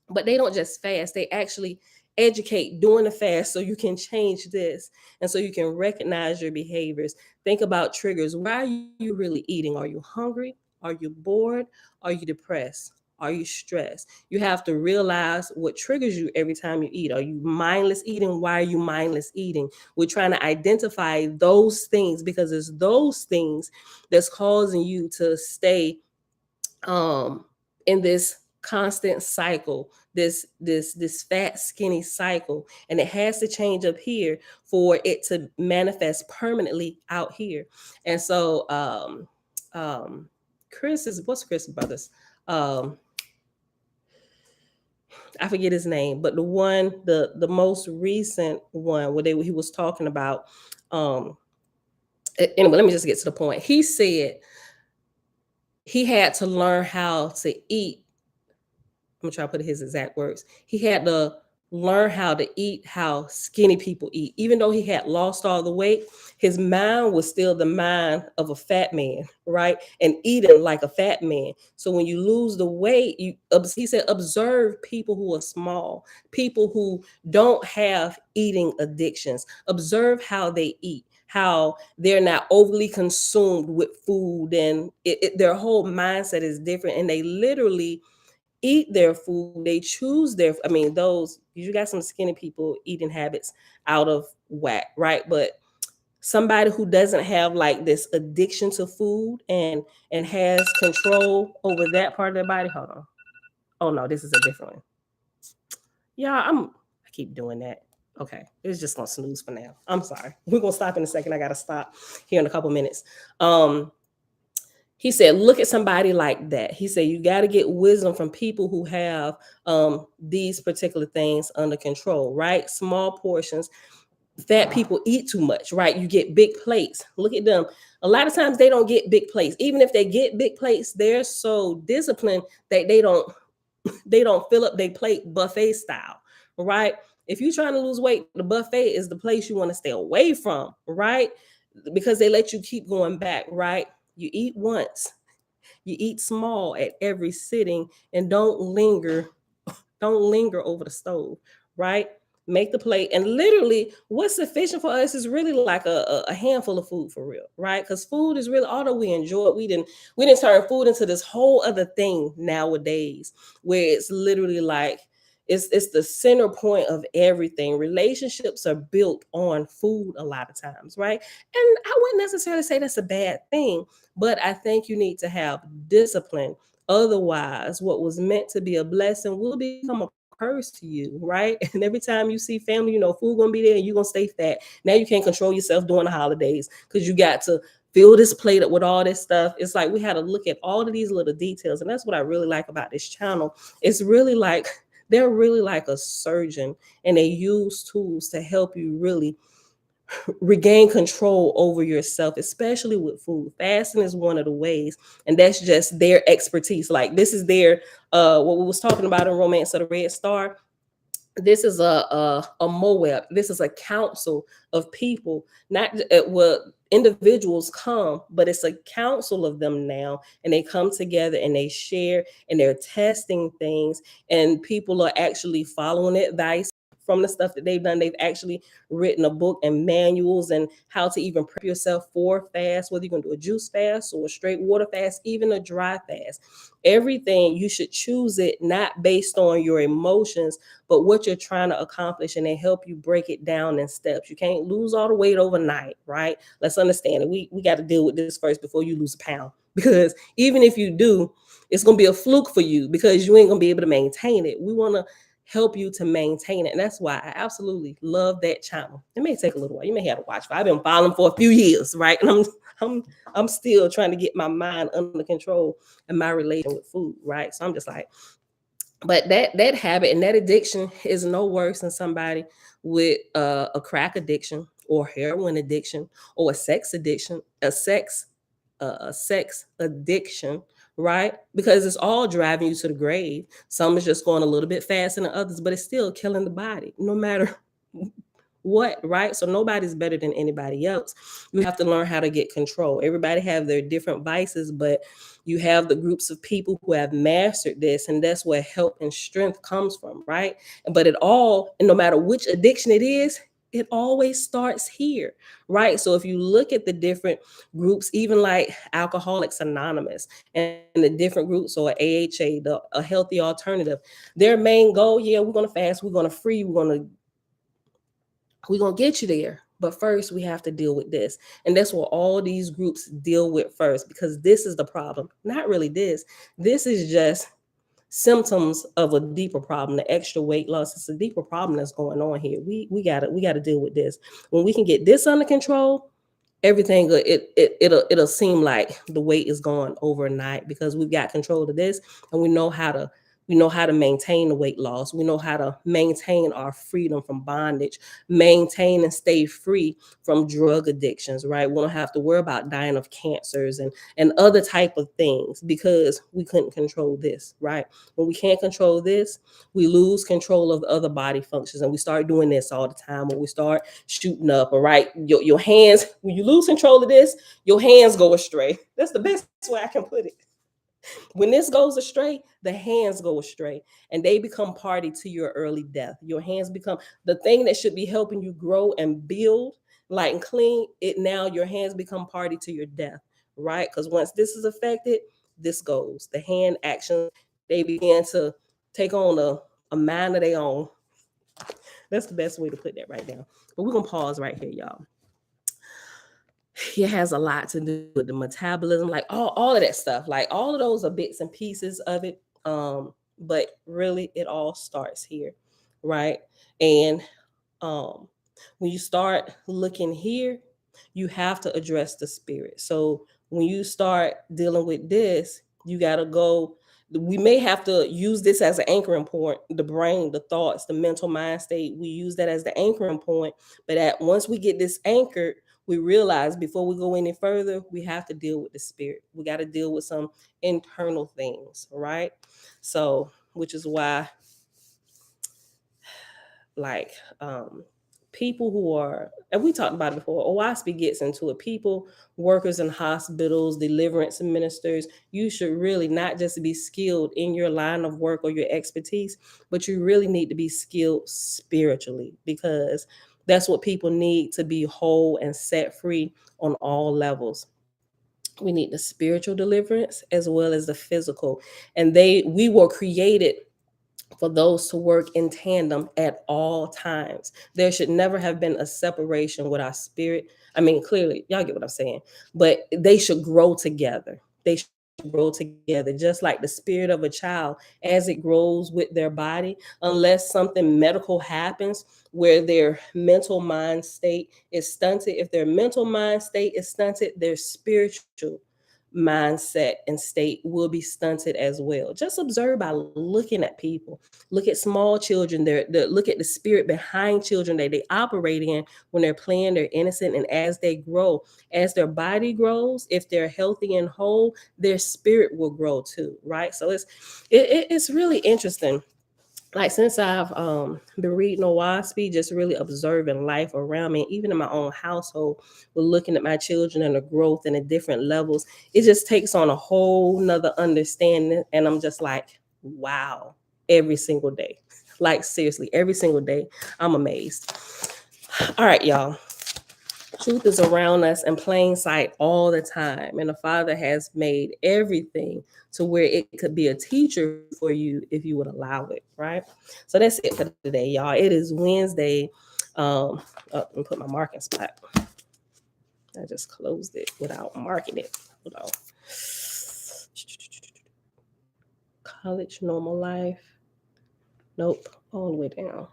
but they don't just fast, they actually educate during the fast so you can change this and so you can recognize your behaviors. Think about triggers. Why are you really eating? Are you hungry? Are you bored? Are you depressed? Are you stressed? You have to realize what triggers you every time you eat. Are you mindless eating? Why are you mindless eating? We're trying to identify those things because it's those things that's causing you to stay in this constant cycle, this fat skinny cycle, and it has to change up here for it to manifest permanently out here. And so what's Chris brothers, I forget his name, but the most recent one where he was talking about, anyway, let me just get to the point. He said he had to learn how to eat. I'm gonna try to put his exact words. He had to learn how to eat how skinny people eat. Even though he had lost all the weight, his mind was still the mind of a fat man, right? And eating like a fat man. So when you lose the weight, he said, observe people who are small, people who don't have eating addictions. Observe how they eat, how they're not overly consumed with food, and their whole mindset is different, and they literally eat their food. They choose I mean, those, you got some skinny people eating habits out of whack, right? But somebody who doesn't have like this addiction to food and has control over that part of their body. Hold on. Oh no, this is a different one. Yeah, I keep doing that. Okay, it's just gonna snooze for now. I'm sorry. We're gonna stop in a second. I gotta stop here in a couple minutes. He said, look at somebody like that. He said, you got to get wisdom from people who have these particular things under control, right? Small portions. Fat people eat too much, right? You get big plates. Look at them. A lot of times they don't get big plates. Even if they get big plates, they're so disciplined that they don't fill up their plate buffet style, right? If you're trying to lose weight, the buffet is the place you want to stay away from, right? Because they let you keep going back, right? You eat once, you eat small at every sitting, and don't linger over the stove, right? Make the plate. And literally, what's sufficient for us is really like a handful of food for real, right? Because food is really, although we enjoy it, we didn't turn food into this whole other thing nowadays, where it's literally like it's the center point of everything. Relationships are built on food a lot of times, right? And I wouldn't necessarily say that's a bad thing, but I think you need to have discipline. Otherwise, what was meant to be a blessing will become a curse to you, right? And every time you see family, food gonna be there and you're gonna stay fat. Now you can't control yourself during the holidays because you got to fill this plate up with all this stuff. It's like we had to look at all of these little details. And that's what I really like about this channel. It's really like they're really like a surgeon, and they use tools to help you really regain control over yourself, especially with food. Fasting is one of the ways, and that's just their expertise. Like this is their what we was talking about in Romance of the Red Star. This is a Moab. This is a council of people, not what individuals come, but it's a council of them now, and they come together and they share and they're testing things, and people are actually following advice from the stuff that they've done. They've actually written a book and manuals and how to even prep yourself for fast, whether you're going to do a juice fast or a straight water fast, even a dry fast. Everything, you should choose it not based on your emotions, but what you're trying to accomplish, and they help you break it down in steps. You can't lose all the weight overnight, right? Let's understand it. We got to deal with this first before you lose a pound, because even if you do, it's going to be a fluke for you because you ain't going to be able to maintain it. We want to help you to maintain it. And that's why I absolutely love that channel. It may take a little while. You may have to watch. I've been following for a few years, right? And I'm still trying to get my mind under control and my relation with food, right? So I'm just like, but that habit and that addiction is no worse than somebody with a crack addiction or heroin addiction or a sex addiction, right? Because it's all driving you to the grave. Some is just going a little bit faster than others, but it's still killing the body, no matter what, right? So nobody's better than anybody else. You have to learn how to get control. Everybody have their different vices, but you have the groups of people who have mastered this, and that's where help and strength comes from, right? But it all, and no matter which addiction it is, it always starts here, right? So if you look at the different groups, even like Alcoholics Anonymous and the different groups, or AHA, a healthy alternative, their main goal, yeah, we're gonna fast, we're gonna free, we're gonna get you there. But first, we have to deal with this. And that's what all these groups deal with first, because this is the problem. Not really this. This is just symptoms of a deeper problem. The extra weight loss is a deeper problem that's going on here. We gotta deal with this. When we can get this under control, everything it'll seem like the weight is gone overnight, because we've got control of this, and we know how to maintain the weight loss. We know how to maintain our freedom from bondage, maintain and stay free from drug addictions, right? We don't have to worry about dying of cancers and other type of things, because we couldn't control this, right? When we can't control this, we lose control of the other body functions, and we start doing this all the time. When we start shooting up, all right, your hands, when you lose control of this, your hands go astray. That's the best way I can put it. When this goes astray, the hands go astray, and they become party to your early death. Your hands become the thing that should be helping you grow and build light and clean. It now your hands become party to your death, right? Because once this is affected, this goes. The hand actions, they begin to take on a mind of their own. That's the best way to put that right now. But we're gonna pause right here, y'all. It has a lot to do with the metabolism, like all of that stuff. Like all of those are bits and pieces of it. But really it all starts here, right? And um when you start looking here, you have to address the spirit. So when you start dealing with this, you got to go. We may have to use this as an anchoring point, the brain, the thoughts, the mental mind state. We use that as the anchoring point. But once we get this anchored, we realize before we go any further, we have to deal with the spirit. We got to deal with some internal things, right? So, which is why, like, people who are, and we talked about it before, OWASP gets into it. People, workers in hospitals, deliverance ministers, you should really not just be skilled in your line of work or your expertise, but you really need to be skilled spiritually, because that's what people need to be whole and set free on all levels. We need the spiritual deliverance as well as the physical. And we were created for those to work in tandem at all times. There should never have been a separation with our spirit. I mean, clearly, y'all get what I'm saying, but they should grow together. They should grow together, just like the spirit of a child as it grows with their body, unless something medical happens where their mental mind state is stunted. If their mental mind state is stunted, their spiritual mindset and state will be stunted as well. Just observe by looking at people. Look at small children. Look at the spirit behind children that they operate in when they're playing. They're innocent, and as they grow, as their body grows, if they're healthy and whole, their spirit will grow too, right? So it's really interesting. Like, since I've been reading OWASP, just really observing life around me, even in my own household, with looking at my children and the growth and the different levels, it just takes on a whole nother understanding. And I'm just like, wow, every single day. Like, seriously, every single day, I'm amazed. All right, y'all. Truth is around us in plain sight all the time. And the Father has made everything to where it could be a teacher for you if you would allow it, right? So that's it for today, y'all. It is Wednesday. Let me put my marking spot. I just closed it without marking it. Hold on. College, normal life. Nope. all the way down.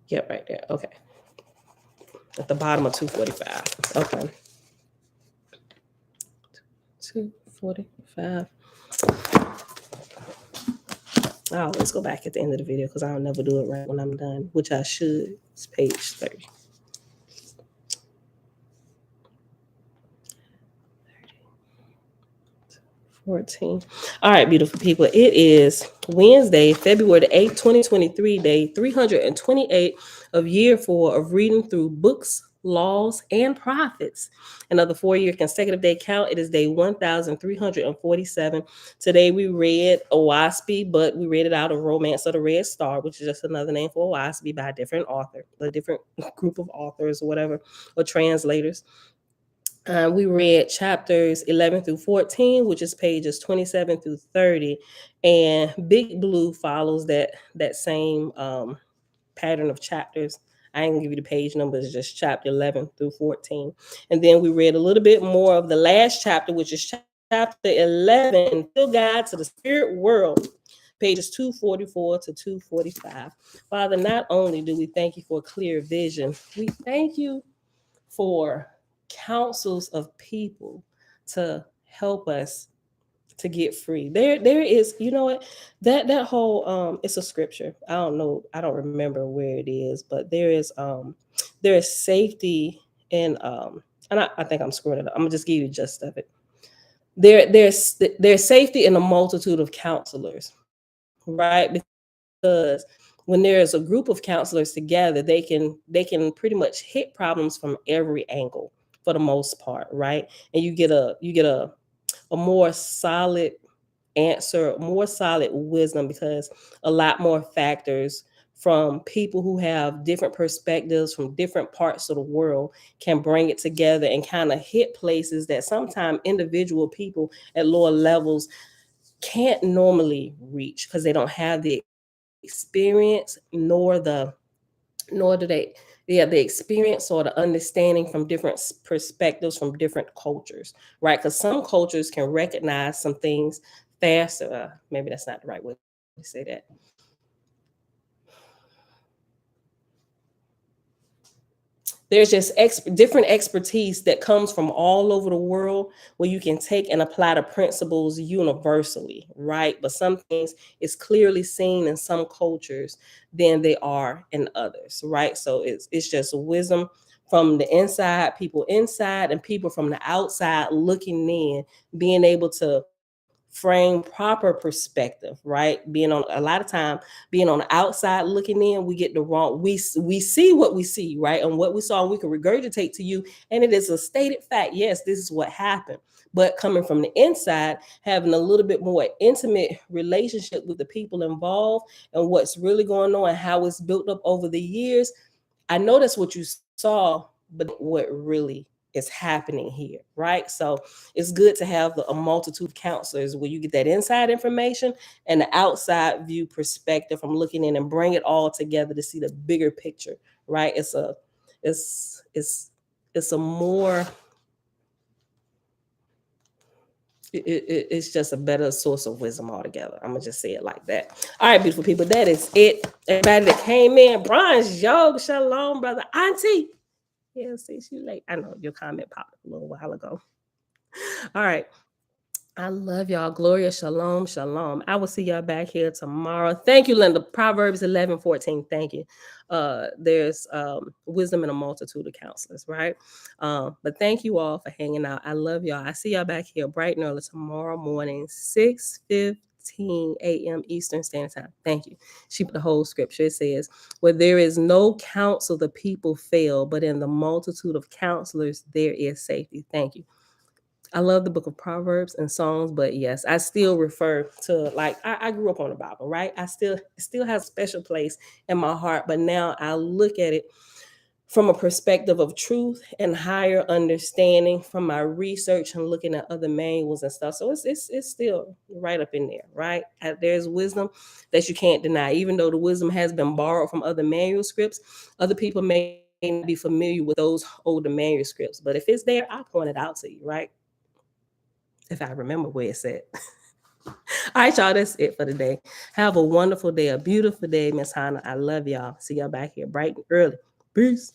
Yep, right there. Okay. At the bottom of 245. Okay. 245. I always go back at the end of the video because I'll never do it right when I'm done, which I should. It's page 30. 14. All right, beautiful people. It is Wednesday, February the 8th, 2023, day 328 of year 4 of reading through books, laws, and prophets. Another 4-year consecutive day count. It is day 1347. Today we read Owaspy, but we read it out of Romance of the Red Star, which is just another name for Owaspy by a different author, a different group of authors or whatever, or translators. We read chapters 11 through 14, which is pages 27 through 30. And Big Blue follows that same pattern of chapters. I ain't gonna give you the page numbers, just chapter 11 through 14. And then we read a little bit more of the last chapter, which is chapter 11, Field Guide to the Spirit World, pages 244 to 245. Father, not only do we thank you for clear vision, we thank you for counsels of people to help us to get free. There is, you know what, that whole it's a scripture. I don't know, I don't remember where it is, but there is safety in and I think I'm screwing it up. I'm gonna just give you the gist of it. There's safety in a multitude of counselors, right? Because when there's a group of counselors together, they can pretty much hit problems from every angle for the most part, right? And you get a more solid answer, more solid wisdom, because a lot more factors from people who have different perspectives from different parts of the world can bring it together and kind of hit places that sometimes individual people at lower levels can't normally reach because they don't have the experience nor do they have the experience or the understanding from different perspectives from different cultures, right? Because some cultures can recognize some things faster. Maybe that's not the right way to say that. There's just different expertise that comes from all over the world where you can take and apply the principles universally, right? But some things is clearly seen in some cultures than they are in others, right? So it's just wisdom from the inside and people from the outside looking in, being able to frame proper perspective, right? Being on a lot of time, being on the outside looking in, we get the wrong. We see what we see, right? And what we saw, we can regurgitate to you, and it is a stated fact. Yes, this is what happened. But coming from the inside, having a little bit more intimate relationship with the people involved and what's really going on and how it's built up over the years, I know that's what you saw, but what really is happening here, right? So it's good to have a multitude of counselors where you get that inside information and the outside view perspective from looking in and bring it all together to see the bigger picture, right? It's a more it's just a better source of wisdom altogether. I'm gonna just say it like that. All right, beautiful people, that is it. Everybody that came in, Bronze, Yoga, Shalom, brother, Auntie. Yeah, see, she late. I know your comment popped up a little while ago. All right. I love y'all. Gloria, shalom, shalom. I will see y'all back here tomorrow. Thank you, Linda. Proverbs 11:14. Thank you. There's wisdom in a multitude of counselors, right? But thank you all for hanging out. I love y'all. I see y'all back here bright and early tomorrow morning, 6:15 a.m. Eastern Standard Time. Thank you. She put the whole scripture. It says, where there is no counsel, the people fail, but in the multitude of counselors, there is safety. Thank you. I love the book of Proverbs and Songs, but yes, I still refer to, like, I grew up on the Bible, right? It still has a special place in my heart, but now I look at it from a perspective of truth and higher understanding from my research and looking at other manuals and stuff. So it's still right up in there, right? There's wisdom that you can't deny, even though the wisdom has been borrowed from other manuscripts. Other people may not be familiar with those older manuscripts, but if it's there, I'll point it out to you, right? If I remember where it's at. All right, y'all. That's it for today. Have a wonderful day, a beautiful day, Miss Hannah. I love y'all. See y'all back here bright and early. Peace.